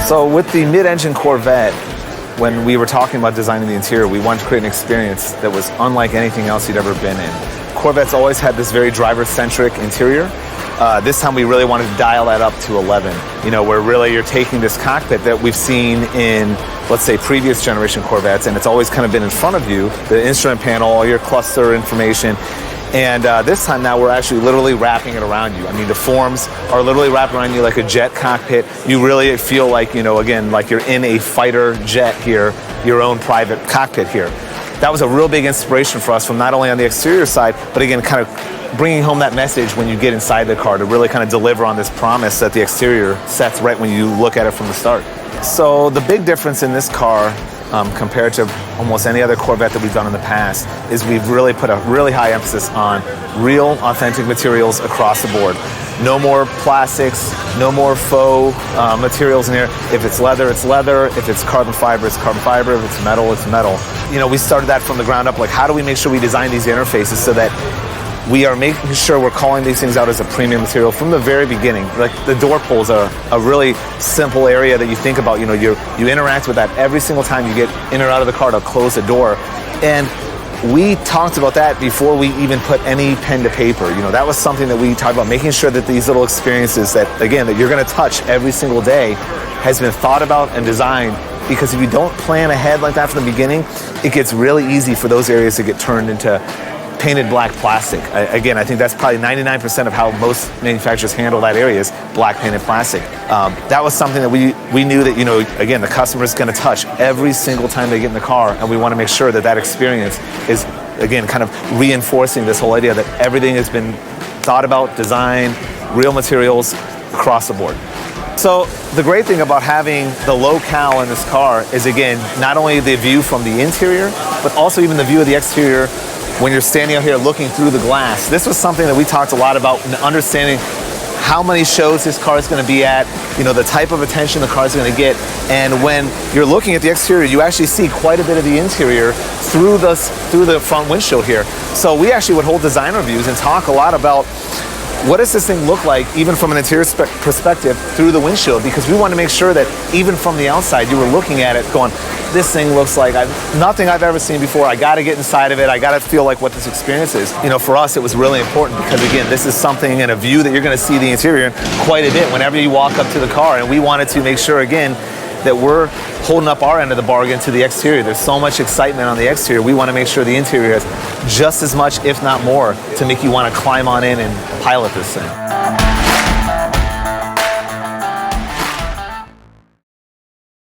So with the mid-engine Corvette, when we were talking about designing the interior, we wanted to create an experience that was unlike anything else you'd ever been in. Corvette's always had this very driver-centric interior. This time we really wanted to dial that up to 11, where really you're taking this cockpit that we've seen in, let's say, previous generation Corvettes, and it's always kind of been in front of you, the instrument panel, all your cluster information. And this time now we're actually literally wrapping it around you. I mean, the forms are literally wrapped around you like a jet cockpit. You really feel like, again, like you're in a fighter jet here, your own private cockpit here. That was a real big inspiration for us from not only on the exterior side, but again, kind of bringing home that message when you get inside the car to really kind of deliver on this promise that the exterior sets right when you look at it from the start. So the big difference in this car compared to almost any other Corvette that we've done in the past is we've really put a really high emphasis on real, authentic materials across the board. No more plastics, no more faux materials in here. If it's leather, it's leather. If it's carbon fiber, it's carbon fiber. If it's metal, it's metal. We started that from the ground up. Like, how do we make sure we design these interfaces so that we are making sure we're calling these things out as a premium material from the very beginning? Like, the door pulls are a really simple area that you think about. You interact with that every single time you get in or out of the car to close the door. And we talked about that before we even put any pen to paper. That was something that we talked about, making sure that these little experiences that you're going to touch every single day has been thought about and designed. Because if you don't plan ahead like that from the beginning, it gets really easy for those areas to get turned into painted black plastic. Again, I think that's probably 99% of how most manufacturers handle that area is black painted plastic. That was something that we knew that, again, the customer is going to touch every single time they get in the car, and we want to make sure that that experience is, again, kind of reinforcing this whole idea that everything has been thought about, designed, real materials across the board. So the great thing about having the low-cal in this car is, again, not only the view from the interior, but also even the view of the exterior when you're standing out here looking through the glass. This was something that we talked a lot about in understanding how many shows this car is going to be at, the type of attention the car is going to get. And when you're looking at the exterior, you actually see quite a bit of the interior through the front windshield here. So we actually would hold design reviews and talk a lot about what does this thing look like, even from an interior perspective, through the windshield, because we want to make sure that even from the outside, you were looking at it going, this thing looks like nothing I've ever seen before. I got to get inside of it. I got to feel like what this experience is. For us, it was really important because, again, this is something and a view that you're going to see the interior quite a bit whenever you walk up to the car. And we wanted to make sure, again, that we're holding up our end of the bargain to the exterior. There's so much excitement on the exterior. We want to make sure the interior has just as much, if not more, to make you want to climb on in and pilot this thing.